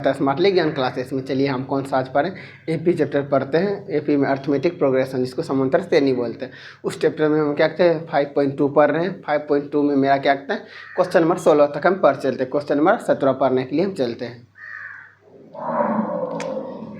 Smartly ज्ञान classes में। चलिए हम कौन सा आज पढ़ें, एपी चैप्टर पढ़ते हैं। एपी में अर्थमेटिक प्रोग्रेशन, जिसको समांतर श्रेणी बोलते हैं, उस चैप्टर में हम क्या कहते हैं 5.2 पढ़ रहे हैं। 5.2 में मेरा क्या कहते हैं क्वेश्चन नंबर 16 तक हम पढ़ चलते हैं। क्वेश्चन नंबर 17 पढ़ने के लिए हम चलते हैं।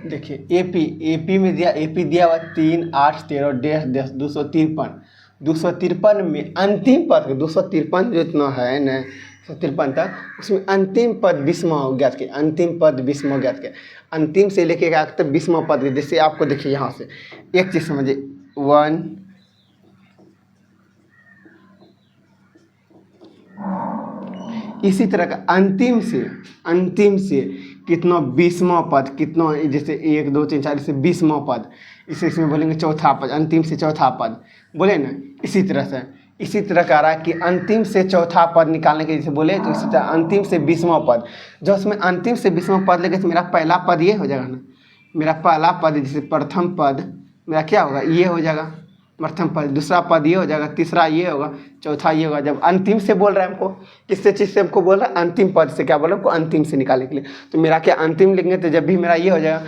देखिए एपी में दिया, एपी दिया हुआ 3, 8, 13, 10, 253। 253 में अंतिम पद 253 जो इतना है न 153 तक, उसमें अंतिम पद 20वां ज्ञात किया। अंतिम पद 20वां ज्ञात किया। अंतिम से लेके क्या कहते हैं 20वां पद। जैसे आपको देखिए यहाँ से एक चीज़ समझिए 1, इसी तरह का अंतिम से कितना 20वां पद, कितना जैसे 1, 2, 3, 4 से 20वां पद, इसे इसमें बोलेंगे चौथा पद। अंतिम से चौथा पद बोले ना, इसी तरह का रहा कि अंतिम से चौथा पद निकालने के जैसे बोले, तो इसी तरह अंतिम से 20वां पद। जो उसमें अंतिम से 20वां पद लेके तो मेरा पहला पद ये हो जाएगा ना, मेरा पहला पद जैसे प्रथम पद मेरा क्या होगा, ये हो जाएगा प्रथम पद। दूसरा पद ये हो जाएगा, तीसरा ये होगा, चौथा ये होगा। जब अंतिम से बोल रहा है हमको, किससे चीज़ से हमको बोल रहा है, अंतिम पद से। क्या बोल रहा है हमको, अंतिम से निकालने के लिए। तो मेरा क्या अंतिम लिखेंगे तो जब भी मेरा ये हो जाएगा,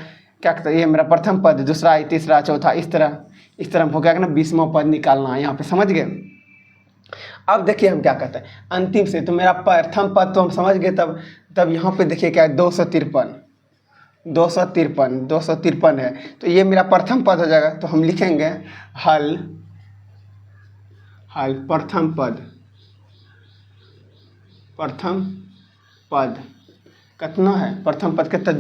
क्या कहते हैं, ये मेरा प्रथम पद, दूसरा, तीसरा, चौथा, इस तरह हमको क्या करना 20वां पद निकालना है। यहाँ पे समझ गए। अब देखिए हम क्या कहते हैं अंतिम से, तो मेरा प्रथम पद तो हम समझ गए। तब यहाँ पे देखिए क्या है 253 है। तो ये मेरा प्रथम पद हो जाएगा। तो हम लिखेंगे हल प्रथम पद कितना है, प्रथम पद कितना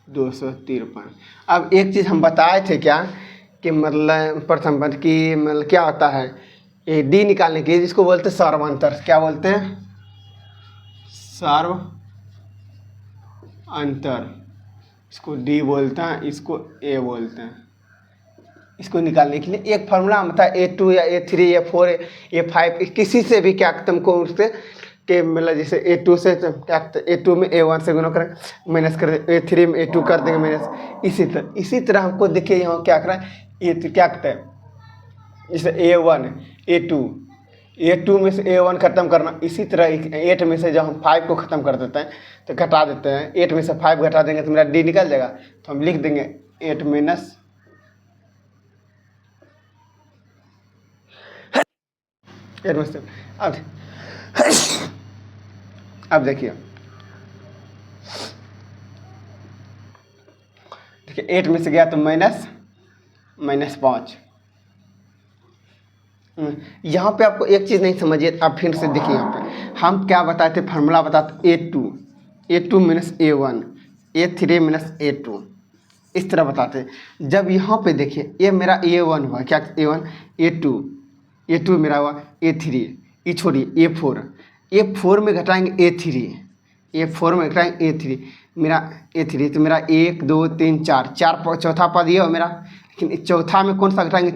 253। अब एक चीज़ हम बताए थे क्या कि मतलब प्रथम पद की मतलब क्या होता है, ये डी निकालने के लिए, जिसको बोलते हैं सर्वांतर। क्या बोलते हैं, सर्व अंतर। इसको डी बोलते हैं, इसको ए बोलते हैं। इसको निकालने के लिए एक फार्मूला होता है A2 या A3 या 4 A5, किसी से भी क्या कहते हैं हमको उससे कि मतलब जैसे A2 से क्या कहते हैं A2 में A1 से गुना करें, माइनस कर दें, A3 में A2 कर देंगे माइनस। इसी तरह हमको देखिए यहाँ क्या करना है, ये क्या कहते हैं जैसे A1 A2 में से A1 खत्म करना। इसी तरह 8 में से जब हम 5 को ख़त्म कर देते हैं तो घटा देते हैं, 8 में से 5 घटा देंगे तो मेरा D निकल जाएगा। तो हम लिख देंगे 8 माइनस अब देखिए 8 में से गया तो -5। यहाँ पे आपको एक चीज़ नहीं समझिए, आप फिर से देखिए। यहाँ पे हम क्या बताए थे, फार्मूला बताते A2 minus A1, A3 minus A2, इस तरह बताते। जब यहाँ पे देखिए ये मेरा A1 हुआ, क्या A1, A2 मेरा हुआ A3, ये छोड़िए A4 में घटाएंगे A4 में घटाएंगे A3, मेरा A3। तो मेरा 1, 2, 3, 4 चौथा पद ये हो मेरा। लेकिन चौथा में कौन सा घटाएंगे,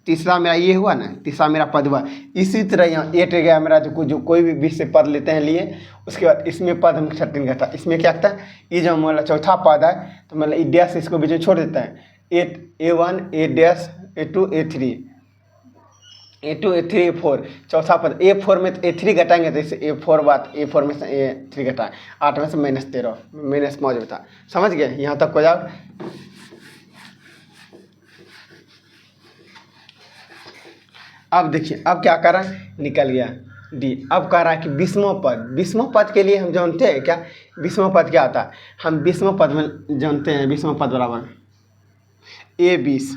तीसरा मेरा ये हुआ ना, तीसरा मेरा पद हुआ। इसी तरह यहाँ 8 गया मेरा, जो कोई भी 20 से पद लेते हैं लिए, उसके बाद इसमें पद हम 13 घटा। इसमें क्या कहता है, ये जो मतलब चौथा पद है तो मतलब ई डैश इसको बीच में छोड़ देता है। 8 A1 A dash A2 A3 A4 चौथा पद। A4 में तो A3 घटाएंगे तो इसे A4 में से A3 घटाए, 8 में से -13 -5 बता। समझ गए, यहाँ तक हो जाओ। अब देखिए अब क्या कर रहा है, निकल गया डी। अब कह रहा है कि 20वां पद के लिए हम जानते हैं क्या, 20वां पद क्या होता है, हम 20वां पद में जानते हैं 20वां पद बराबर A20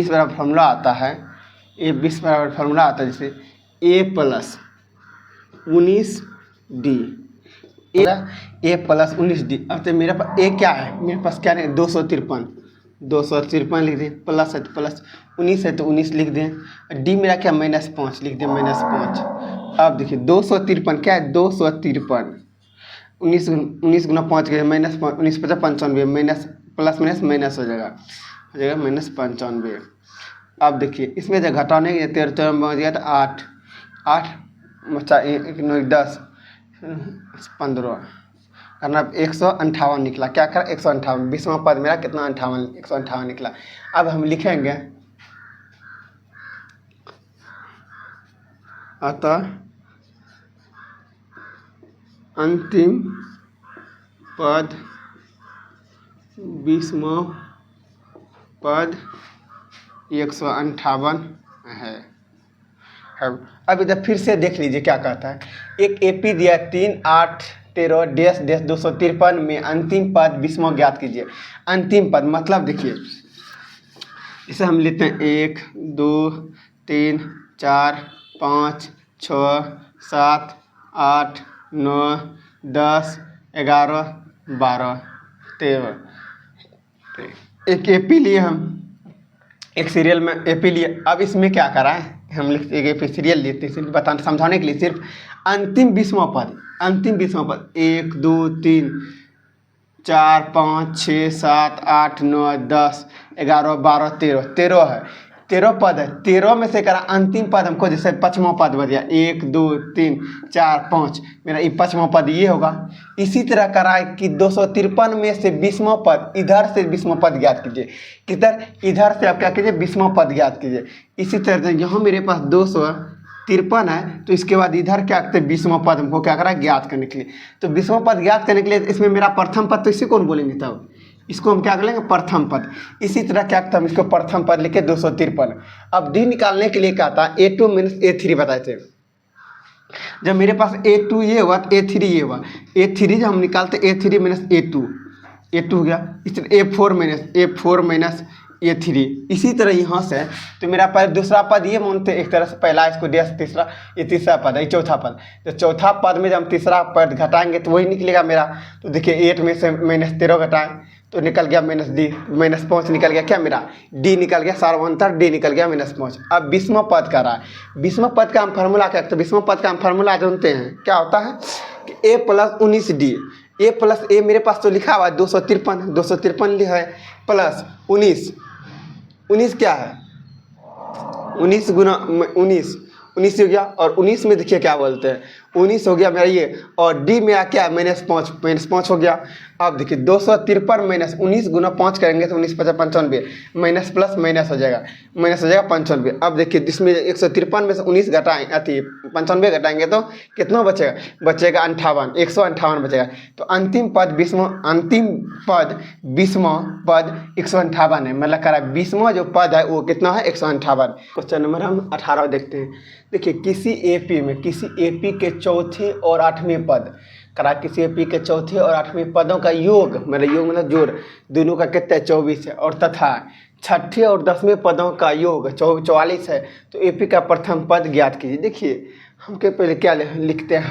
बराबर फॉर्मूला आता है। A20 बराबर फॉर्मूला आता है जैसे A + 19D, A + 19D। अब तो मेरे पास A क्या है, मेरे पास क्या है 253 लिख दें, प्लस है तो प्लस, 19 है तो 19 लिख दें। डी मेरा क्या -5 लिख दें, -5। अब देखिए 253 क्या है, 253 19 गुना 5 के -5, 19 × 5 = 95, माइनस प्लस माइनस हो जाएगा -95। अब देखिए इसमें जब घटाने के 13 में गया तो 8 बच्चा 1 9 10 15 करना 158 निकला। क्या कर 158, 20वां पद मेरा कितना 158 निकला। अब हम लिखेंगे अतः अंतिम पद 20वां पद 158 है। अब इधर फिर से देख लीजिए क्या कहता है। एक एपी दिया 3, 8, 13 डैश डैश 253 में अंतिम पद 20वां ज्ञात कीजिए। अंतिम पद मतलब देखिए, इसे हम लेते हैं 1, 2, 3, 4, 5, 6, 7, 8, 9, 10, 11, 12, 13। एक एपी लिए हम, एक सीरियल में एपी लिए। अब इसमें क्या करा है, हम लिखते एक एपी सीरियल लेते हैं, सिर्फ बताने समझाने के लिए, सिर्फ अंतिम 20वां पद, अंतिम 20वां पद 1, 2, 3, 4, 5, 6, 7, 8, 9, 10, 11, 12, 13, 13 है, 13 पद है। 13 में से करा अंतिम पद हमको, जैसे 5वां पद बच गया 1, 2, 3, 4, 5, मेरा ये 5वां पद ये होगा। इसी तरह करा है कि 253 में से 20वां पद, इधर से 20वां पद ज्ञात कीजिए। किधर, इधर से आप क्या कीजिए 20वां पद ज्ञात कीजिए। इसी तरह से यहाँ मेरे पास 253 है, तो इसके बाद इधर क्या करते हैं 20वां पद हमको क्या करा ज्ञात करने के लिए। तो 20वां पद ज्ञात करने के लिए इसमें मेरा प्रथम पद, तो इसे कौन बोलेंगे, तब इसको हम क्या कर लेंगे प्रथम पद। इसी तरह क्या करता हम इसको प्रथम पद लिखे 253। अब डी निकालने के लिए क्या था, A2 - A3 बताए थे। जब मेरे पास A2 ये हुआ तो A3 ये हुआ। A3 जब हम निकालते A3 - A2, A2 हो गया। इस तरह A4 - A3। इसी तरह यहाँ से तो मेरा पहले दूसरा पद ये मानते एक तरह से, पहला इसको डैश, तीसरा ये तीसरा पद है, ये चौथा पद। तो चौथा पद में जब हम तीसरा पद घटाएंगे तो वही निकलेगा मेरा। तो देखिए 8 में से -13 घटाएं तो निकल गया -D, -5 निकल गया क्या मेरा, D निकल गया, सार्वंतर D निकल गया -5। अब 20वां पद का रहा है। 20वां पद का हम फार्मूला क्या, तो 20वां पद का हम फार्मूला जानते हैं क्या होता है कि A + 19D। A + A मेरे पास तो लिखा हुआ है 253 लिखा है, प्लस 19 क्या है 19 गुना 19 हो गया। और 19 में देखिए क्या बोलते हैं, 19 हो गया मेरा ये, और डी मेरा क्या -5 हो गया। अब देखिए 253 - 19 गुना 5 करेंगे तो 19 × 5 = 95, माइनस प्लस माइनस हो जाएगा 95। अब देखिए इसमें 153 में से 19 घटाएं, 95 घटाएंगे तो कितना बचेगा, 58, 158 बचेगा। तो अंतिम पद 20वां, अंतिम पद 20वां पद 158 है। मतलब करा 20वां जो पद है वो कितना है 158। क्वेश्चन नंबर हम 18 देखते हैं। देखिए किसी एपी के चौथे और 8वें पद करा, किसी एपी के चौथे और 8वें पदों का योग, मेरा योग मतलब जोड़, दोनों का कितना है 24 है, और तथा छठे और 10वें पदों का योग 44 है। तो एपी का प्रथम पद ज्ञात कीजिए। देखिए हम के पहले क्या लिखते हैं,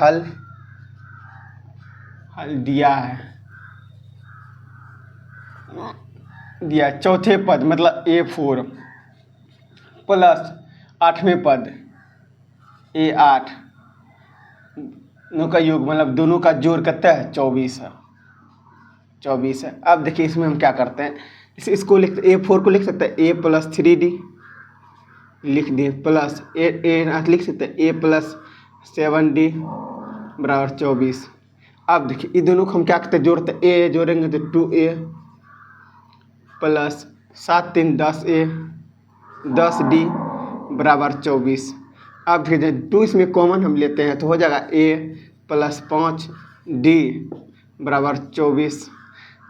हल दिया है, दिया चौथे पद मतलब A4 प्लस 8वें पद A8, दोनों का योग मतलब दोनों का जोड़ कितना है 24 है। अब देखिए इसमें हम क्या करते हैं, इसको लिखते A4 को लिख सकते हैं A + 3D लिख दिए, प्लस A लिख सकते हैं A + 7D = 24। अब देखिए ये दोनों को हम क्या करते हैं जोड़ते हैं, A जोड़ेंगे तो 2A प्लस 7 3 10A 10D = 24। अब फिर 2 इसमें कॉमन हम लेते हैं तो हो जाएगा A + 5D = 24।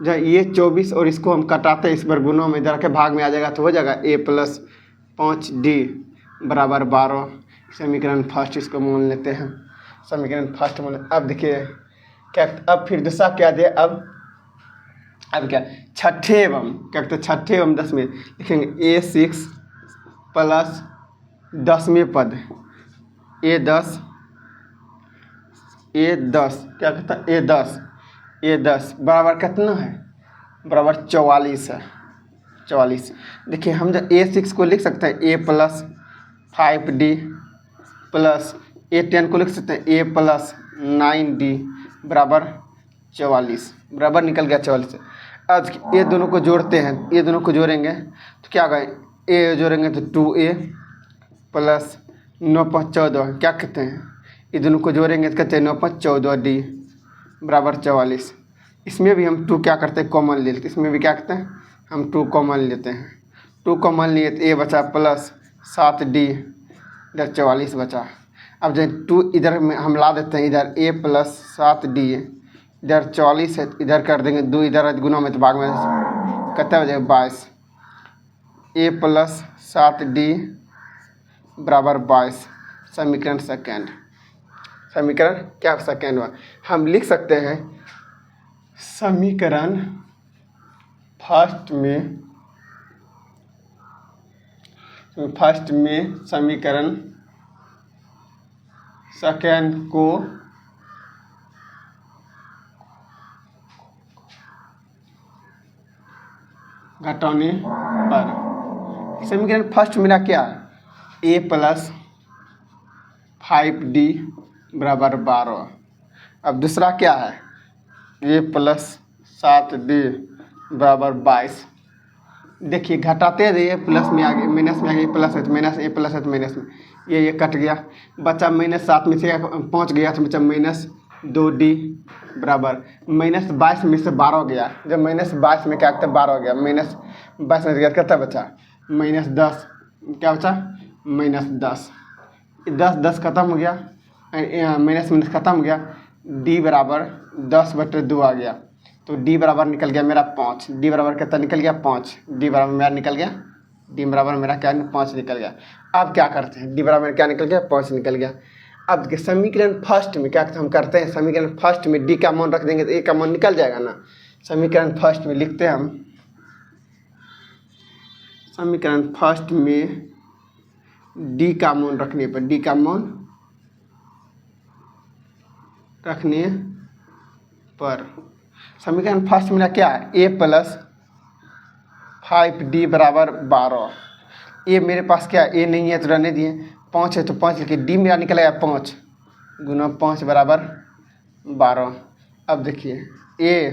जब ये 24 और इसको हम कटाते हैं इस बार गुणों में, इधर के भाग में आ जाएगा तो हो जाएगा A + 5D = 12। समीकरण फर्स्ट इसको मान लेते हैं, समीकरण फर्स्ट मान। अब देखिए क्या, अब फिर दूसरा क्या दे, अब क्या छठे एवं क्या कहते हैं, छठे एवं 10वें लिखेंगे A6 प्लस 10वें पद A10 क्या कहता है A10 बराबर कितना है, बराबर 44 है, 44। देखिए हम जब A6 को लिख सकते हैं A + 5D प्लस A10 को लिख सकते हैं A + 9D = 44, बराबर निकल गया 44। आज ये दोनों को जोड़ते हैं, ये दोनों को जोड़ेंगे तो क्या कहें, A जोड़ेंगे तो 2A प्लस 9 × 5 = 14, क्या कहते हैं, ये दोनों को जोड़ेंगे तो कहते हैं 9 × 5 = 14D = 44। इसमें भी हम 2 क्या करते हैं कॉमन ले लेते हैं, इसमें भी क्या करते हैं हम 2 कॉमन लेते हैं, 2 कॉमन लिए तो A बचा प्लस 7D इधर 44 बचा। अब जो 2 इधर में हम ला देते हैं, इधर a प्लस 7d, इधर 44 है, इधर कर देंगे 2, इधर गुना में तो भाग में कितना हो जाएगा 22। a प्लस 7d बराबर 22 समीकरण सेकेंड। समीकरण क्या सेकेंड हुआ? हम लिख सकते हैं समीकरण फर्स्ट में समीकरण सेकेंड को घटाने पर समीकरण फर्स्ट मेरा क्या? a प्लस 5d बराबर 12। अब दूसरा क्या है? a प्लस 7d बराबर 22। देखिए घटाते रहिए, प्लस में आ गए, माइनस में आ गए, प्लस है तो माइनस, ए प्लस है तो माइनस में, ये कट गया, बच्चा -7 में से पहुँच गया तो बच्चा -2d बराबर -22 में से 12 गया। जब -22 में क्या करता है 12 गया, -22 में कितना बचा? -10। क्या बचा? -10। 10 खत्म हो गया, माइनस खत्म हो गया, d बराबर 10/2 आ गया, तो d बराबर निकल गया मेरा 5। d बराबर कितना निकल गया? 5। d बराबर मेरा निकल गया, d बराबर मेरा क्या 5 निकल गया। अब क्या करते हैं? d बराबर क्या निकल गया? 5 निकल गया। अब देखिए समीकरण फर्स्ट में क्या हम करते हैं? समीकरण फर्स्ट में d का मान रख देंगे तो a का मान निकल जाएगा ना। समीकरण फर्स्ट में लिखते हैं हम, समीकरण फर्स्ट में d का मान रखने पर, d का मान रखने पर समीकरण फर्स्ट मेरा क्या है? a प्लस 5d बराबर 12। a मेरे पास क्या है? a नहीं है तो रहने दिए, 5 है तो 5 लिखिए, d मेरा निकलेगा 5 गुना 5 बराबर 12। अब देखिए a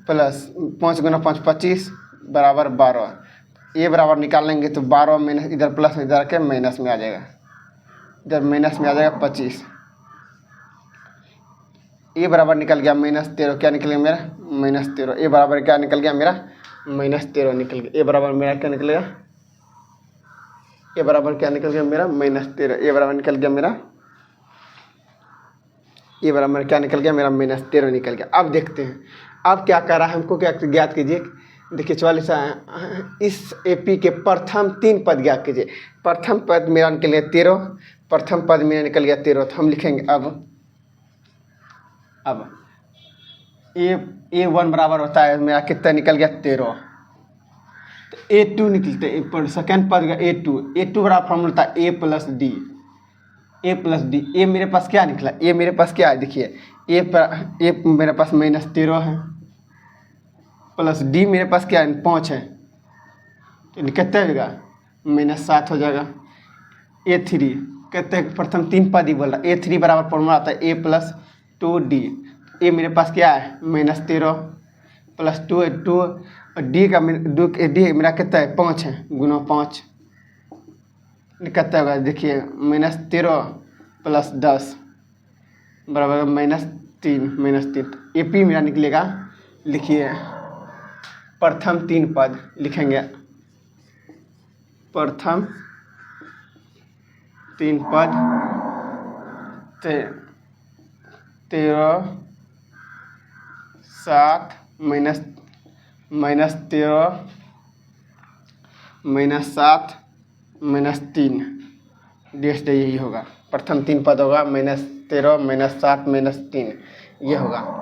प्लस 5 गुना 5 25 बराबर 12। a बराबर निकालेंगे तो 12 माइनस इधर प्लस में इधर के माइनस में आ जाएगा, इधर माइनस में आ जाएगा 25। a बराबर निकल गया -13। क्या निकल गया मेरा? -13। a बराबर क्या निकल गया मेरा? -13 निकल गया। a बराबर मेरा क्या निकलेगा? a बराबर क्या निकल गया मेरा? -13। a बराबर निकल गया मेरा, a बराबर क्या निकल गया मेरा? -13 निकल गया। अब देखते हैं अब क्या कर रहा है हमको, क्या ज्ञात कीजिए। देखिए 44 इस एपी के प्रथम 3 पद ज्ञात कीजिए। प्रथम पद मेरा निकल गया 13, प्रथम पद मेरा निकल गया 13, तो हम लिखेंगे अब a1 बराबर होता है मेरा कितना निकल गया? 13। तो a2 निकलते पर सेकेंड पद का a2 बराबर फॉर्मूला था a प्लस डी। a मेरे पास क्या निकला? a मेरे पास क्या है? देखिए a मेरे पास -13 है, प्लस d मेरे पास क्या है? 5 है, तो कितना हो जाएगा? -7 हो जाएगा। a3 कितने? प्रथम 3 पद ही बोल रहा है। a3 बराबर फॉर्मूला आता है a प्लस 2d। a मेरे पास क्या है? -13 प्लस 2 और d का d मेरा कितना है? 5 है, गुना 5 कितना होगा? देखिए -13 प्लस 10 बराबर -3 ए पी मेरा निकलेगा। लिखिए प्रथम 3 पद लिखेंगे, प्रथम 3 पद 13 7 -7 -3 डेस्ट यही होगा। प्रथम 3 पद होगा -13 -7 -3 ये होगा।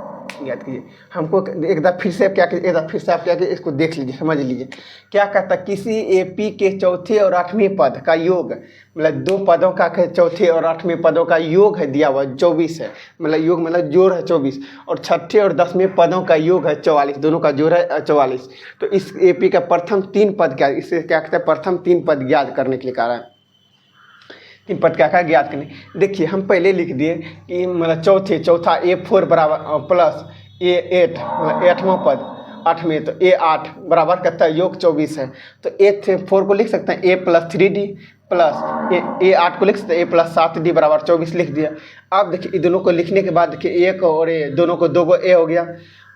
याद कीजिए। हमको एक बार फिर से क्या कीजिए, एक बार फिर से आप क्या कीजिए, इसको देख लीजिए, समझ लीजिए। क्या कहता है? किसी एपी के चौथे और 8वें पद का योग, मतलब 2 पदों का चौथे और 8वें पदों का योग है दिया हुआ 24 है, मतलब योग मतलब जोड़ है 24, और छठे और 10वें पदों का योग है 44, दोनों का जोड़ है 44। तो इस एपी का प्रथम 3 पद क्या, इससे क्या कहते हैं? प्रथम 3 पद ज्ञात करने के लिए कह रहा है। 3 पद क्या ज्ञात करने। देखिए हम पहले लिख दिए कि मतलब चौथा a4 बराबर प्लस a8 मतलब 8वां पद 8वें, तो a8 बराबर कितना है? योग 24 है, तो a4 को लिख सकते हैं a plus 3d plus a8 को लिख सकते हैं a प्लस 7d बराबर 24 लिख दिया। अब देखिए इन दोनों को लिखने के बाद देखिए 1 और a दोनों को 2 a हो गया,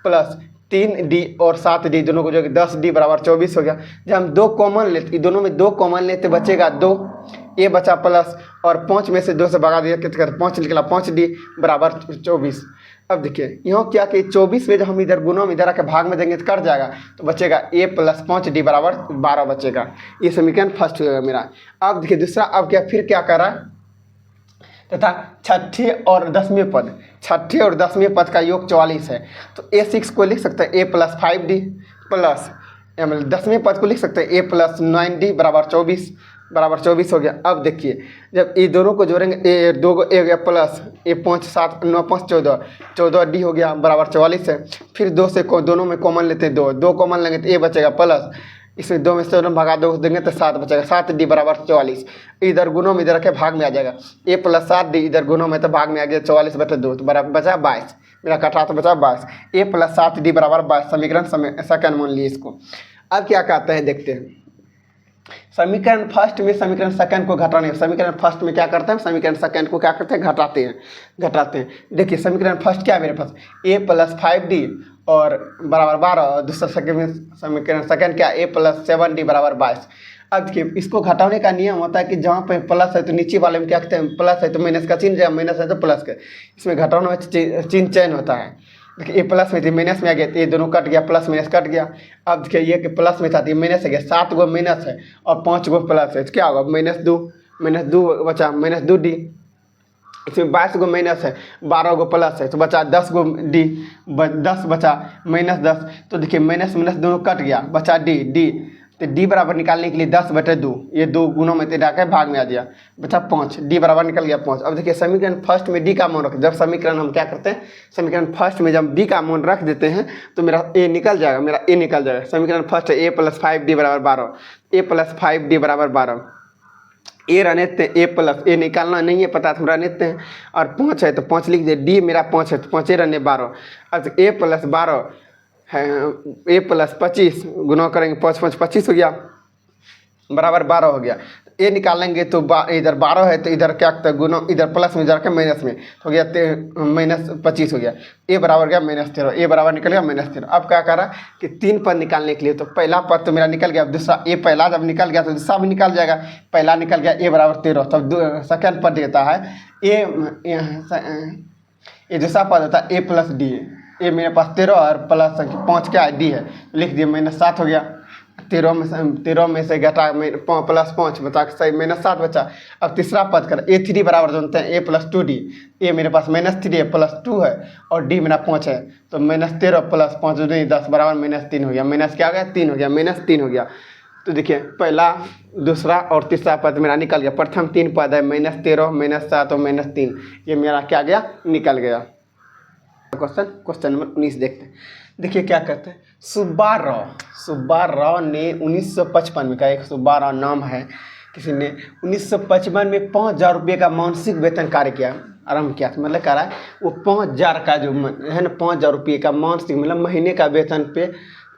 प्लस 3d और 7d दोनों को जो 10d बराबर 24 हो गया। जब हम 2 कॉमन लेते, दोनों में 2 कॉमन लेते बचेगा 2, ए बचा प्लस, और 5 में से 2 से भगा दिया कितना 5 निकला, 5d बराबर 24। अब देखिए यहाँ क्या कि 24 में जब हम इधर गुना में इधर आके भाग में देंगे तो कट जाएगा, तो बचेगा a प्लस 5d बराबर 12 बचेगा। ये समीकरण फर्स्ट होगा मेरा। अब देखिए दूसरा, अब क्या फिर क्या कर रहा है तथा छठे और 10वें पद, छठे और 10वें पद का योग 44 है, तो a6 को लिख सकते हैं a प्लस 5d प्लस 10वें पद को लिख सकते हैं a प्लस 9d बराबर 24 हो गया। अब देखिए जब ये दोनों को जोड़ेंगे, ए 2 को ए गया प्लस ए 5 7 9 5 14d हो गया बराबर 44 है। फिर 2 से दोनों में कॉमन लेते हैं, 2 कॉमन लेंगे तो ए बचेगा प्लस, इसमें 2 में से दोनों भगा 2 देंगे तो 7 बचेगा, 7d बराबर 44। इधर गुणों में इधर रखे भाग में आ जाएगा, a प्लस 7d इधर गुणों में तो भाग में आ गया 44 बटे 2 तो बराबर बचा 22, मेरा कटा तो बचा 22, a प्लस 7d बराबर 22 समीकरण सेकंड मान लिए इसको। अब क्या कहते हैं देखते हैं, समीकरण फर्स्ट में समीकरण सेकंड को घटाने, समीकरण फर्स्ट में क्या करते हैं, समीकरण सेकंड को क्या करते हैं, घटाते हैं। देखिए समीकरण फर्स्ट क्या है मेरे पास, a प्लस 5d और बराबर 12, और दूसरा समीकरण सेकंड क्या a प्लस 7d बराबर 22। अब देखिए इसको घटाने का नियम होता है कि जहाँ पे प्लस है तो नीचे वाले में क्या कहते हैं, प्लस है तो माइनस का चिन्ह, जहाँ माइनस है तो प्लस का, इसमें घटाने में चिन्ह चयन होता है। देखिए ए प्लस में थी माइनस में आ गया, तो ये दोनों कट गया, प्लस माइनस कट गया। अब देखिए ये कि प्लस में था तो माइनस आ गया, 7 गो माइनस है और 5 गो प्लस है, तो क्या होगा माइनस 2 बचा माइनस 2d, इसमें 22 गो माइनस है, 12 गो प्लस है, तो बचा 10 गो d, 10 बचा माइनस 10, तो देखिए माइनस दोनों कट गया, बचा d, तो d बराबर निकालने के लिए 10 बटे 2, ये 2 गुणों में डाके भाग में आ गया, बचा 5, d बराबर निकल गया 5। अब देखिए समीकरण फर्स्ट में d का मान रख, जब समीकरण हम क्या करते हैं, समीकरण फर्स्ट में जब d का मान रख देते हैं तो मेरा a निकल जाएगा, समीकरण फर्स्ट है a प्लस 5d बराबर 12, a प्लस 5d बराबर 12, ए रहने देते हैं, a प्लस ए निकालना नहीं है पता तो रहने देते हैं, और 5 है तो 5 लिख दे, d मेरा 5 है तो 5 रहने 12। अब a प्लस 12 है, a प्लस 25 गुना करेंगे 5 5 25 हो गया बराबर 12 हो गया। ए निकालेंगे तो इधर 12 है तो इधर क्या करता है गुना, इधर प्लस में जाकर माइनस में हो गया माइनस 25 हो गया, ए बराबर गया -13, ए बराबर निकल गया -13। अब क्या करा कि 3 पद निकालने के लिए, तो पहला पद तो मेरा निकल गया, दूसरा ए पहला जब निकल गया तो दूसरा भी निकल जाएगा, पहला निकल गया ए बराबर 13, तब सेकेंड पद देता है ये दूसरा पद होता है ए प्लस डी, ए मेरे पास 13 और प्लस 5 क्या है डी है, लिख दिए -7 हो गया, 13 में से घटा प्लस 5 बचा सही -7 बचा। अब तीसरा पद कर a3 बराबर जानते हैं a प्लस 2d, ए मेरे पास -3 है प्लस 2 है और d मेरा 5 है, तो -13 प्लस 5 नहीं 10 बराबर -3 हो गया, माइनस क्या हो गया 3 हो गया, -3 हो गया। तो देखिए पहला दूसरा और तीसरा पद मेरा निकल गया, प्रथम 3 पद है -13 -7 और -3, ये मेरा क्या गया निकल गया। क्वेश्चन नंबर 19 देखते हैं। देखिए क्या कहते हैं, सुब्बा राव ने 1955 में का, एक सुब्बा राव नाम है किसी ने 1955 में 5,000 रुपये का मानसिक वेतन कार्य किया आरंभ किया था, मतलब कह रहा है वो 5,000 का जो है ना 5,000 रुपये का मानसिक मतलब महीने का वेतन पे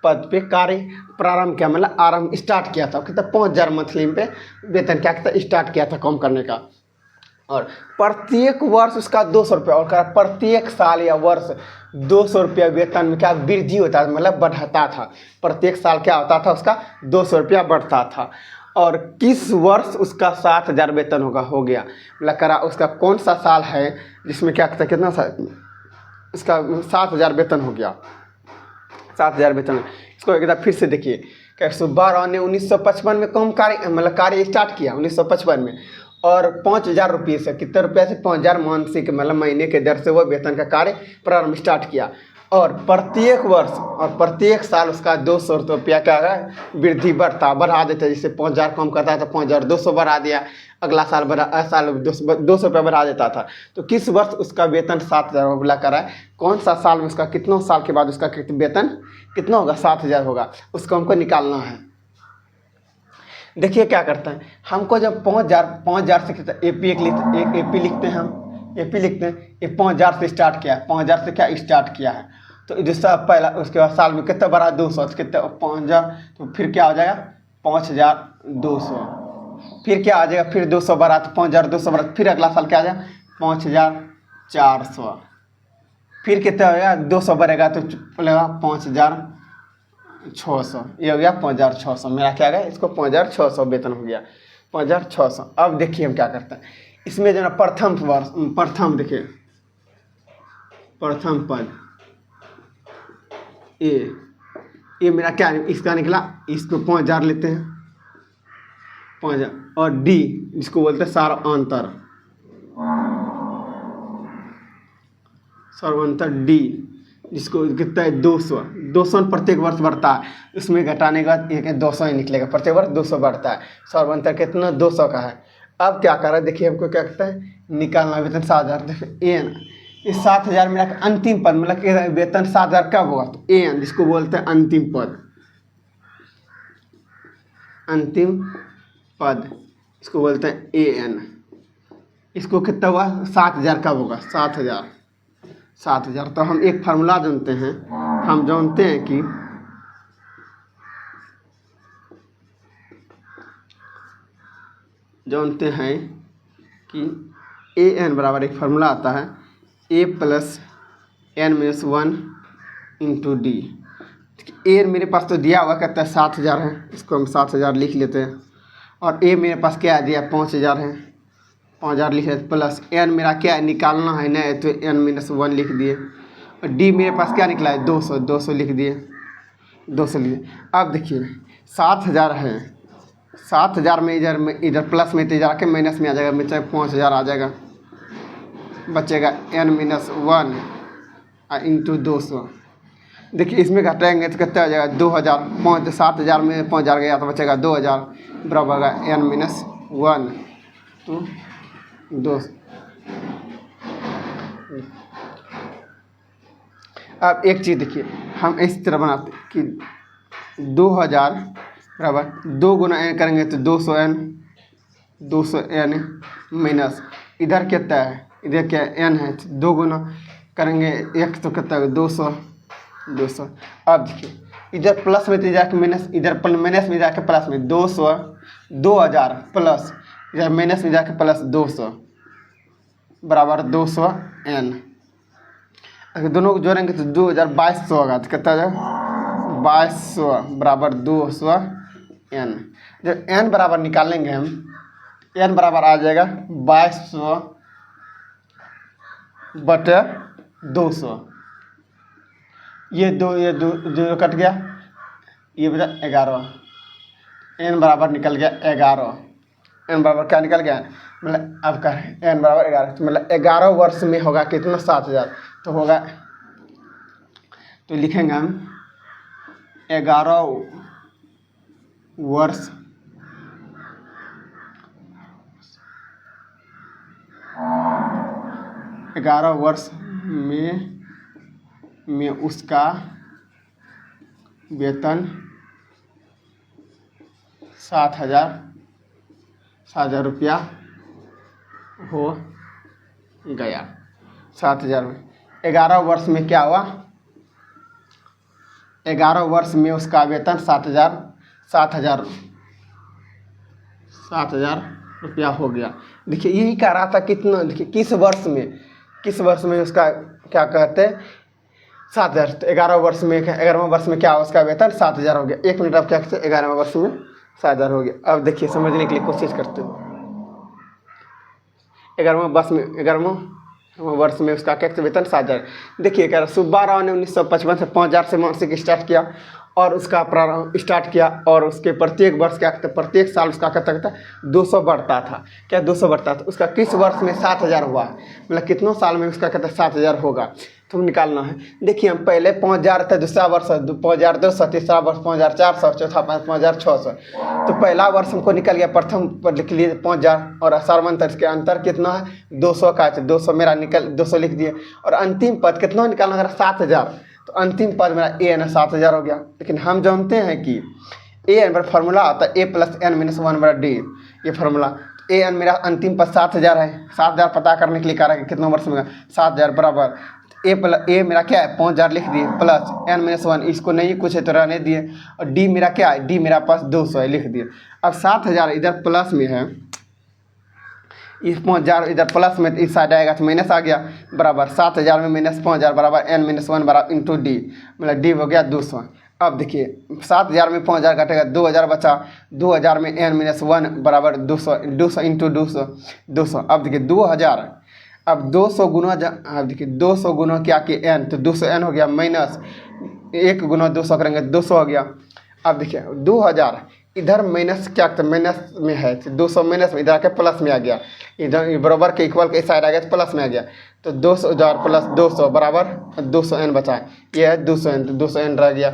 पद पे कार्य प्रारंभ किया, मतलब आरंभ स्टार्ट किया था, कहता 5,000 मंथली पे वेतन क्या कहता स्टार्ट किया था काम करने का, और प्रत्येक वर्ष उसका 200 रुपया, और कहा प्रत्येक साल या वर्ष 200 रुपया वेतन में क्या वृद्धि होता था, मतलब बढ़ता था, प्रत्येक साल क्या होता था उसका 200 रुपया बढ़ता था। और किस वर्ष उसका 7,000 वेतन हो गया, मतलब करा उसका कौन सा साल है जिसमें क्या कहता कितना इसका 7,000 वेतन हो गया, 7,000 वेतन। इसको एक बार फिर से देखिए, क्या सुब्बा राव ने 1955 में काम कार्य स्टार्ट किया 1955 में, और 5,000 रुपये से कितने रुपये से 5,000 मानसिक मतलब महीने के दर से वो वेतन का कार्य प्रारंभ स्टार्ट किया, और प्रत्येक वर्ष और प्रत्येक साल उसका 200 रुपया क्या है वृद्धि बढ़ा देता, जैसे 5,000 कम करता है तो 5,200 बढ़ा दिया, अगला साल 200 रुपया बढ़ा देता था। तो किस वर्ष उसका वेतन 7,000 बोला करा है, कौन सा साल में उसका कितनों साल के बाद उसका वेतन कितना होगा 7,000 होगा, उसको हमको निकालना है। देखिए क्या करते हैं, हमको जब 5,000 से कितना एपी लिखते हैं हम, एपी लिखते हैं, ये 5,000 से स्टार्ट किया है, 5,000 से क्या स्टार्ट किया है, तो दूसरा पहला उसके बाद साल में कितना बढ़ा 200, कितना 5,000, तो फिर क्या हो जाएगा 5,200, फिर क्या आ जाएगा फिर 200 बढ़ा तो 5,200 बढ़ा, फिर अगला साल क्या आ जाएगा 5,400, फिर कितना हो गया 200 बढ़ेगा तो लगेगा 5,600, ये हो गया 5,600, मेरा क्या गया इसको 5,600 वेतन हो गया, 5,600। अब देखिए हम क्या करते हैं, इसमें जो ना प्रथम देखिए प्रथम पद ए मेरा क्या इसका निकला, इसको 5,000 लेते हैं 5,000, और डी जिसको बोलते हैं सर्वांतर डी जिसको कितना है 200 प्रत्येक वर्ष बढ़ता है, उसमें घटाने के बाद एक 200 ही निकलेगा, प्रत्येक वर्ष 200 बढ़ता है। सर्वांतर कितना 200 का है। अब क्या कर रहा है देखिए, हमको क्या कहता है निकालना वेतन 7,000। देखिए एन इस 7,000 मेरा अंतिम पद मतलब कि वेतन 7,000 कब होगा, तो एन जिसको बोलते हैं अंतिम पद इसको बोलते हैं ए एन। इसको कितना हुआ 7,000 कब होगा 7,000। तो हम एक फार्मूला जानते हैं, हम जानते हैं कि ए एन बराबर एक फार्मूला आता है A plus N minus 1 into D. A मेरे पास तो दिया हुआ कहता है 7,000 है, इसको हम 7,000 लिख लेते हैं, और ए मेरे पास क्या दिया 5,000 है, 5,000 लिख लेते, प्लस एन मेरा क्या है निकालना है ना, तो एन माइनस 1 लिख दिए, और डी मेरे पास क्या निकला है 200 लिख दिए, 200 लिख दिए। अब देखिए 7,000 है, 7,000 में इधर प्लस में तो जाके माइनस में आ जाएगा, में चाहे 5,000 आ जाएगा, बचेगा n माइनस 1 इंटू 200। देखिए इसमें घटाएंगे तो कितना आ जाएगा 2,000, 7,000 में 5,000 गया तो बचेगा 2,000 बराबर होगा n माइनस 1 तो 200। अब एक चीज़ देखिए, हम इस तरह बनाते कि 2,000 बराबर 2 गुना n करेंगे तो 200n माइनस इधर कितना है, इधर क्या n है, 2 गुना करेंगे एक तो कितना है 200। अब देखिए इधर प्लस में तो जाके माइनस, इधर माइनस में जाके प्लस में 2,000 प्लस इधर माइनस में जाके प्लस 200 बराबर 200n। अगर दोनों को जोड़ेंगे तो 2,2200 होगा, तो कितना जाएगा 2200 बराबर 200n। जब n बराबर निकालेंगे हम, n बराबर आ जाएगा 2200 बटे 200, ये दो कट गया, ये बचा 11, n बराबर निकल गया 11। n बराबर क्या निकल गया मतलब अब क्या है n बराबर 11, तो मतलब 11 वर्ष में होगा कितना 7,000, तो होगा तो लिखेंगे हम 11 वर्ष में उसका वेतन 7,000 रुपया हो गया। 7,000 में 11 वर्ष में क्या हुआ, 11 वर्ष में उसका वेतन 7,000 रुपया हो गया। देखिए यही कह रहा था कितना, देखिए किस वर्ष में उसका क्या कहते हैं 7,000, तो 11 वर्ष में 11वें वर्ष में क्या हुआ उसका वेतन 7,000 हो गया। 1 मिनट अब क्या कहते हैं 11वें वर्ष में 7,000 हो गया। अब देखिए समझने के लिए कोशिश करते हो, 11वें वर्ष में उसका क्या वेतन 7,000। देखिए कह रहा सुब्बा राव ने 1955 से 5,000 से मासिक स्टार्ट किया, और उसका प्रारंभ स्टार्ट किया, और उसके प्रत्येक वर्ष क्या कहते प्रत्येक साल उसका क्या कहता 200 बढ़ता था। क्या 200 बढ़ता था, उसका किस वर्ष में 7,000 हुआ, मतलब कितनों साल में उसका कहता 7,000 होगा, तो निकालना है। देखिए हम पहले 5,000 था, दूसरा वर्ष 5,200, तीसरा वर्ष 5,400, चौथा 5,600, तो पहला वर्ष हमको निकल गया, प्रथम पर लिख लिए 5,000, और सर्वांतर के अंतर कितना है 200 का, 200 मेरा 200 लिख दिए, और अंतिम पद कितना निकालना अगर 7,000, तो अंतिम पद मेरा ए एन 7,000 हो गया। लेकिन हम जानते हैं कि ए एन पर फॉर्मूला आता है ए प्लस एन माइनस 1 बटा डी, ये फार्मूला। ए एन मेरा अंतिम पद 7,000 है, 7,000 पता करने के लिए कह रहा है कि कितना वर्ष में 7,000 बराबर ए मेरा क्या है 5,000 लिख दिए, प्लस एन माइनस 1 इसको नहीं कुछ है तो रहने दिए, और डी मेरा क्या है, डी मेरा पास 200 है लिख दिए। अब 7,000 इधर प्लस में है, इस 5,000 इधर प्लस में इस साइड आएगा तो माइनस आ गया, बराबर 7,000 में माइनस 5,000 बराबर n माइनस 1 बराबर इंटू डी, मतलब डी हो गया 200। अब देखिए 7,000 में 5,000 घटेगा, 2,000 बचा, 2,000 में n-1 बराबर 200, 200 इंटू 200, 200। अब देखिए 2,000, अब 200 गुना, अब देखिए 200 गुना क्या कि n, तो 200 n हो गया, माइनस 1 गुना 200 करेंगे 200 हो गया। अब देखिए 2,000 इधर माइनस क्या, तो माइनस में है, 200 माइनस में, इधर आके प्लस में आ गया, इधर बराबर के इक्वल के साइड आ गया तो प्लस में आ गया, तो 2,000 प्लस 200 बराबर 200 n बचा, ये है 200 n, तो 200 n रह गया।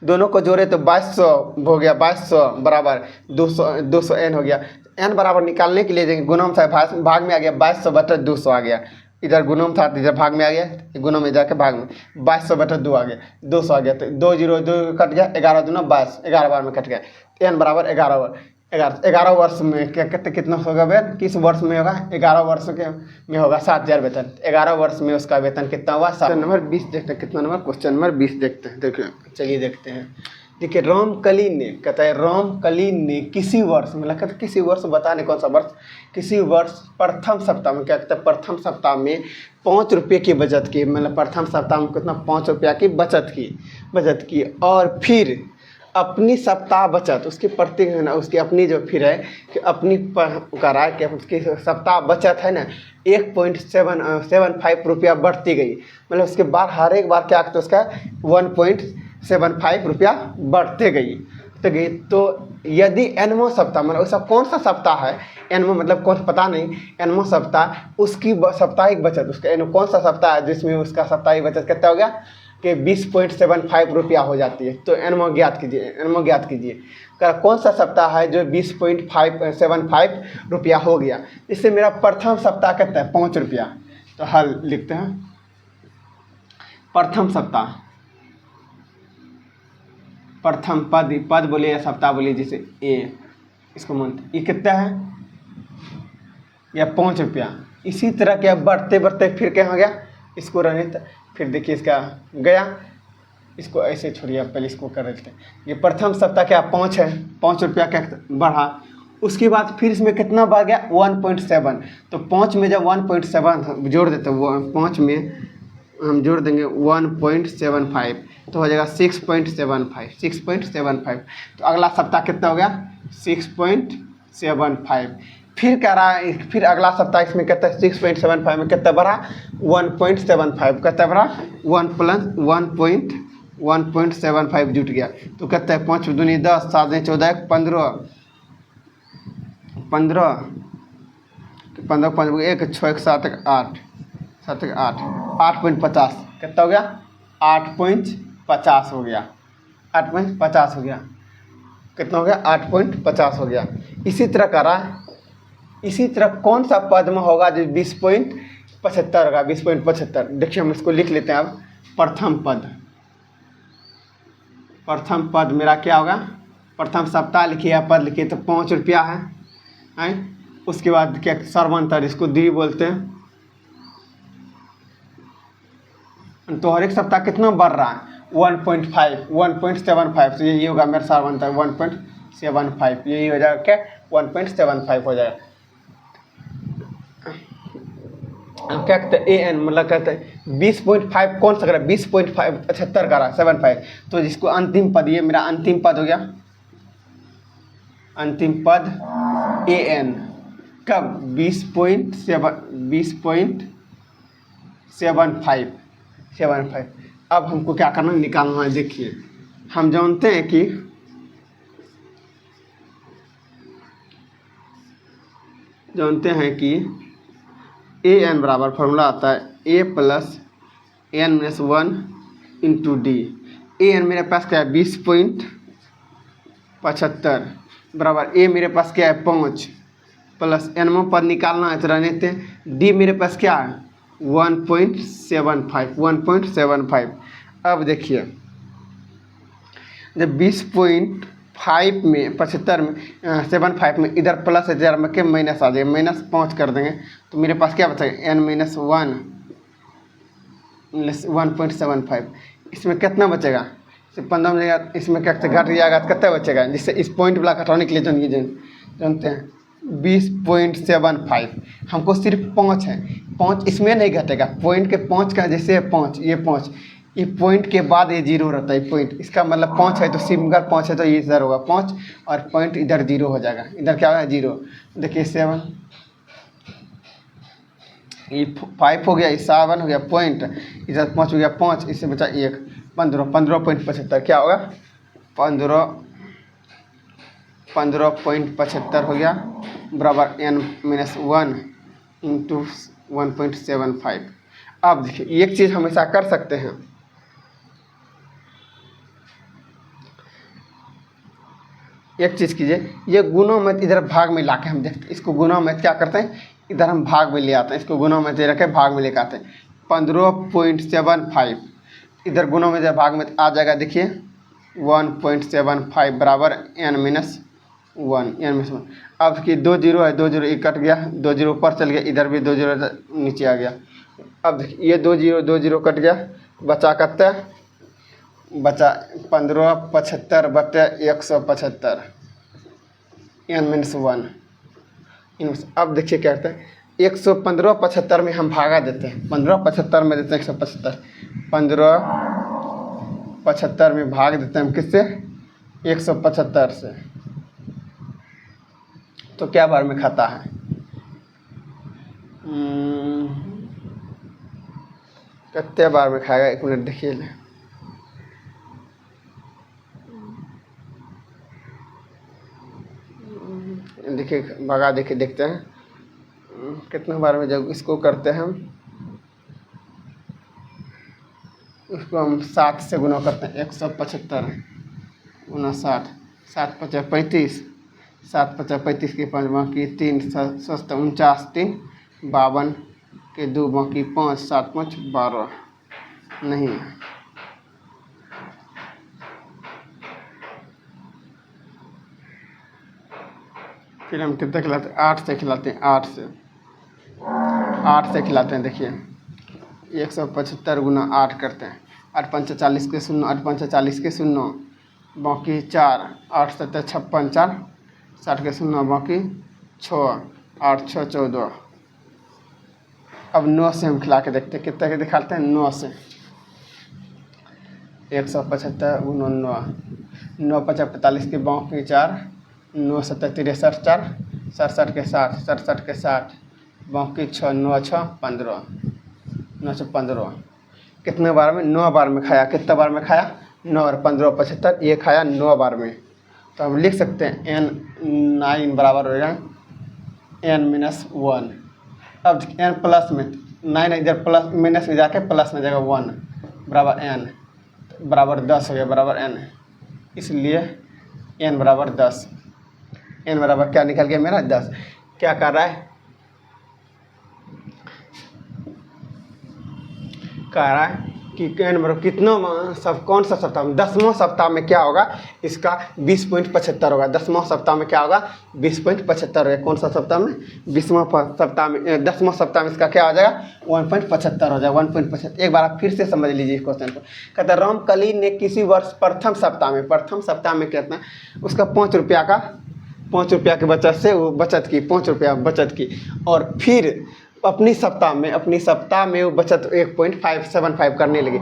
दोनों को जोड़े तो 2200 हो गया, 2200 बराबर 200 n हो गया। n बराबर निकालने के लिए गुणम था, भाग में आ गया, 2200/200 आ गया, इधर गुणम था इधर भाग में आ गया, गुणम में जाके भाग में 2200/2 आ गया, 200 आ गया, तो 2 0 2 कट गया, 11 दूना 22, 11 बार में कट गया, n बराबर 11 बार। 11 वर्ष में क्या कहते, कितना होगा वेतन, किस वर्ष में होगा, 11 वर्ष के में होगा 7,000 वेतन, 11 वर्ष में उसका वेतन कितना हुआ, 7। नंबर 20 देखते हैं, कितना नंबर, क्वेश्चन नंबर 20 देखते हैं। देखिए चलिए देखते हैं। देखिए रामकली ने, कहता है रामकली ने किसी वर्ष, मतलब कहते किसी वर्ष, बताने कौन सा वर्ष, किसी वर्ष प्रथम सप्ताह में, क्या कहते हैं, प्रथम सप्ताह में 5 रुपये की बचत की, मतलब प्रथम सप्ताह में कितना, 5 रुपया की बचत की, और फिर अपनी सप्ताह बचत, उसकी प्रति है ना, उसकी अपनी जो फिर है कि अपनी करा है कि उसकी सप्ताह बचत है ना 1.75 रुपया बढ़ती गई, मतलब उसके बाद हर एक बार क्या तो उसका 1.75 रुपया बढ़ते गई। तो यदि एनमो सप्ताह, मतलब उसका कौन सा सप्ताह है, एनमो मतलब कौन पता नहीं, एनमो सप्ताह, उसकी साप्ताहिक बचत, उसका कौन सा सप्ताह है जिसमें उसका साप्ताहिक बचत कितना हो गया कि 20.75 रुपया हो जाती है। तो एनमो ज्ञात कीजिए कौन सा सप्ताह है जो 20.75 रुपया हो गया। इससे मेरा प्रथम सप्ताह कितना है, 5 रुपया। तो हल लिखते हैं, प्रथम सप्ताह, प्रथम पद बोलिए या सप्ताह बोलिए, जैसे ए, इसको मंथ, ये कितना है या 5 रुपया। इसी तरह क्या बढ़ते बढ़ते फिर क्या हो गया, इसको रहने, फिर देखिए इसका गया, इसको ऐसे छोड़िए, पहले इसको कर देते हैं। ये प्रथम सप्ताह क्या 5 है, 5 रुपया क्या बढ़ा, उसके बाद फिर इसमें कितना बढ़ गया 1.7, तो 5 में जब 1.7 जोड़ देते हैं, 5 में हम जोड़ देंगे 1.75, तो हो जाएगा 6.75। तो अगला सप्ताह कितना हो गया 6.75। फिर कह रहा है, फिर अगला सप्ताह इसमें कितना 6.75 में कितना बढ़ा 1.75, कितना बढ़ा 1.75 जुट गया। तो कितना है 5 दूनी 10, 7 दूनी 14, 15, 15 5 1 6 1 7 8 8.50 कितना हो गया 8.50 हो गया, 8.50 हो गया, कितना हो गया 8.50 हो गया। इसी तरह कह रहा है, इसी तरह कौन सा पद में होगा जो 20.75 होगा, 20.75। देखिए हम इसको लिख लेते हैं। अब प्रथम पद मेरा क्या होगा, प्रथम सप्ताह लिखिए या पद लिखिए, तो 5 रुपया है। उसके बाद क्या सर्वांतर, इसको द्वि बोलते हैं। तो हर एक सप्ताह कितना बढ़ रहा है 1.75, तो यही होगा मेरा सर्वांतर 1.75, यही हो जाएगा क्या 1.75 हो जाएगा। अब क्या कहते हैं ए एन, मतलब कहते हैं 20.5 कौन सा करा 20.75 करा 75, तो जिसको अंतिम पद, ये मेरा अंतिम पद हो गया, अंतिम पद ए एन कब 20.75। अब हमको क्या करना, निकालना है। देखिए हम जानते हैं कि ए एन बराबर फॉर्मूला आता है A plus n-1 into D. A N मेरे पास क्या है 20.75 बराबर ए मेरे पास क्या है 5 प्लस एनमो पद निकालना है तो रहने थे, डी मेरे पास क्या है 1.75। अब देखिए जब 20.5 में 75 में 75 में इधर प्लस है, में के माइनस आ जाएगा, -5 कर देंगे तो मेरे पास क्या बचेगा n-1 1.75। इसमें कितना बचेगा 15 में जाएगा, इसमें क्या घट जाएगा तो कितना बचेगा, जिससे इस पॉइंट वाला घटाने के लिए जानते हैं 20.75। हमको सिर्फ 5 है, 5 इसमें नहीं घटेगा, पॉइंट के 5 का जैसे 5 ये 5 ये पॉइंट के बाद ये जीरो रहता है पॉइंट, इसका मतलब 5 है तो सिंगल 5 है तो ये इधर होगा 5 और पॉइंट इधर जीरो हो जाएगा, इधर क्या होगा 0। देखिए 7, ये 5 हो गया, ये 7 हो गया पॉइंट, इधर 5 हो गया 5, इससे बचा 1, 15.75 क्या होगा 15.75 हो गया बराबर n-1 इंटू 1.75। अब देखिए एक चीज़ हमेशा कर सकते हैं, एक चीज़ कीजिए, ये गुणों में इधर भाग में ला के हम देखते हैं, इसको गुणों में क्या करते हैं, इधर हम भाग में ले आते हैं, इसको गुणों में दे रखे भाग में लेकर आते हैं। 15.75 इधर गुणों में जब भाग में आ जाएगा, देखिए 1.75 बराबर n-1। अब देखिए 2 0 है, 2 0 एक कट गया, 2 0 ऊपर चल गया, इधर भी 2 0 नीचे आ गया। अब देखिए ये 2 0 कट गया, बचा कितना, बचा 1575 बटे 175 n-1। अब देखिए क्या कहते हैं, 115.75 में हम भागा देते हैं, 15.75 में देते हैं 175, 15.75 में भाग देते हैं हम किससे, 175 से, तो क्या बार में खाता है, कितने बार में खाएगा, 1 मिनट देखिए ले। देखिए भगा देखिए देखते हैं कितने बार में, जब इसको करते हैं हम उसको हम 7 से गुना करते हैं, 175 गुना 60, 7 5 35, 7 5 35 के 5 बाकी 3 7 49 3 52 के 2 बाकी 5 7 5 12 नहीं, फिर हम कितने खिलाते हैं, 8 से खिलाते हैं, 8 से खिलाते हैं। देखिए 175 गुना 8 करते हैं, 8 5 40 के 0, 8 5 40 के 0 बाकी 4, 8 7 56 4 60 के 0 बाकी 6, 8 6 14। अब 9 से हम खिला के देखते हैं, कितने के दिखाते हैं, 9 से 175 गुना 9, 9 5 45 के बाकी 4, 9 7 63 4 67 के 60, 67 के 60 बाकी 6, 9 6 15, 9 6 15। कितने बार में, 9 बार में खाया, कितने बार में खाया, 9 और 15 75, ये खाया 9 बार में। तो हम लिख सकते हैं n9 बराबर हो जाए n-1। अब n प्लस में 9 इधर प्लस माइनस में जाके प्लस में जाएगा 1 बराबर n बराबर 10 हो गया बराबर n, इसलिए n बराबर 10, n बराबर क्या निकल गया मेरा 10। क्या कर रहा है, कह रहा है कि n बराबर कितना सब कौन सा सप्ताह में, 10वां सप्ताह में क्या होगा, इसका 20.75 होगा, 10वां सप्ताह में क्या होगा 20.75 होगा। कौन सा सप्ताह में, 20वां सप्ताह में, 10वां सप्ताह में इसका क्या हो जाएगा 1.75 हो जाएगा, 1.75। एक बार आप फिर से समझ लीजिए इस क्वेश्चन को। कहता है रामकली ने किसी वर्ष प्रथम सप्ताह में कहते हैं उसका 5 रुपया के बचत से वो बचत की, 5 रुपया बचत की, और फिर अपनी सप्ताह में वो बचत 1.575 करने लगी,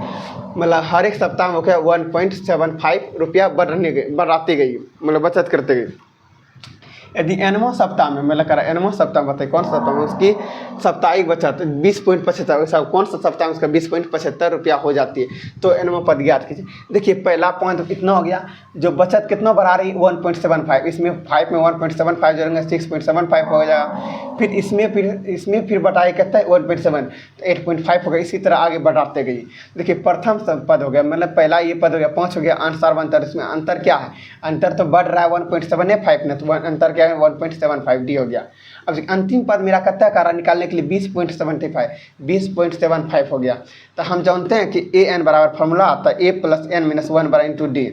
मतलब हर एक सप्ताह में क्या 1.75 रुपया बढ़ाती गई, मतलब बचत करते गई। यदि n वां सप्ताह में, मतलब करा n वां सप्ताह बताइए कौन सा सप्ताह में उसकी साप्ताहिक बचत 20.75, कौन सा सप्ताह में उसका 20.75 रुपया हो जाती है, तो n वां पद ज्ञात कीजिए। देखिए पहला पॉइंट कितना हो गया, जो बचत कितना बढ़ा रही 1.75, इसमें 5 में 1.75 जोड़ेंगे 6.75 हो जाएगा, फिर इसमें फिर बढ़ाए कितना है 1.7 तो 8.5 हो गया, इसी तरह आगे बढ़ाते गई। देखिए प्रथम पद हो गया, मतलब पहला ये पद हो गया 5 हो गया, अनुसार अंतर, इसमें अंतर क्या है, अंतर तो बढ़ रहा है 1.75 ने, तो अंतर क्या है 1.75 डी हो गया। अब अंतिम पद मेरा कितना कार्य निकालने के लिए 20.75 हो गया। तो हम जानते हैं कि ए एन बराबर फॉर्मूला आता है a + n-1 बराबर इंटू डी।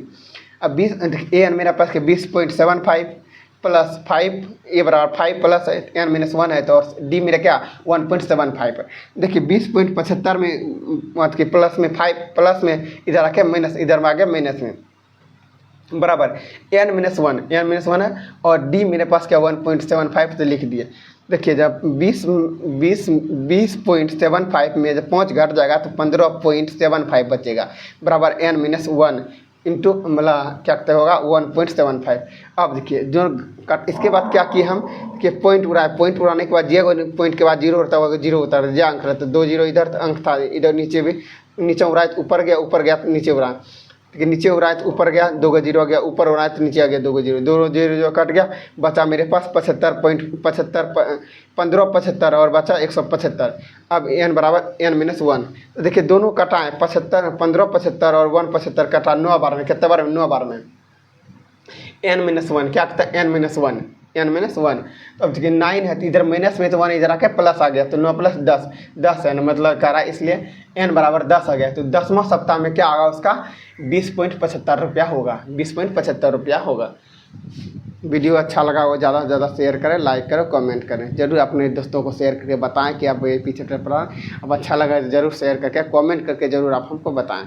अब 20 ए एन मेरा पास के 20.75 प्लस 5 ए बराबर 5 प्लस n-1 है, तो डी मेरा क्या 1.75 है। देखिए 20.75 में मतलब कि प्लस में 5 प्लस में इधर आके माइनस, इधर में आ गया माइनस में, बराबर n-1 है, और d मेरे पास क्या 1.75 तो लिख दिए। देखिए जब 20.75 में जब 5 घट जाएगा तो 15.75 बचेगा, बराबर n-1 इंटू मतलब क्या कहते होगा 1.75। अब देखिए जो इसके बाद क्या किए हम कि पॉइंट उड़ाए, पॉइंट उड़ाने के बाद जे पॉइंट के बाद जीरो होता होगा, जीरो होता है जो अंक रहता है, 2 जीरो इधर अंक था, इधर नीचे भी नीचे उड़ाए तो ऊपर गया तो नीचे उड़ा, ठीक है, नीचे उड़ाए तो ऊपर गया 2 का जीरो आ गया, ऊपर उड़ाए तो नीचे आ गया 2 का जीरो, 2 जीरो जो कट गया, बचा मेरे पास 1575 और बचा 175। अब n बराबर n-1, तो देखिए दोनों कटा है 75, 1575 और 175 कटा 9 बार में, कितने बार में 9 बार में n-1 क्या कहता है n-1 n-1। तो अब देखिए 9 है तो इधर माइनस में तो 1 इधर आके प्लस आ गया तो 9 + 10 है ना, मतलब कह रहा है इसलिए n बराबर 10 आ गया। तो 10वां सप्ताह में क्या आगा उसका 20.75 रुपया होगा, 20.75 रुपया होगा। वीडियो अच्छा लगा हो ज़्यादा से ज़्यादा शेयर करें, लाइक करें, कमेंट करें, जरूर अपने दोस्तों को शेयर करके बताएं कि आप ये पीछे ट्रिप पर अब अच्छा लगा ज़रूर शेयर करके कमेंट करके ज़रूर आप हमको बताएं।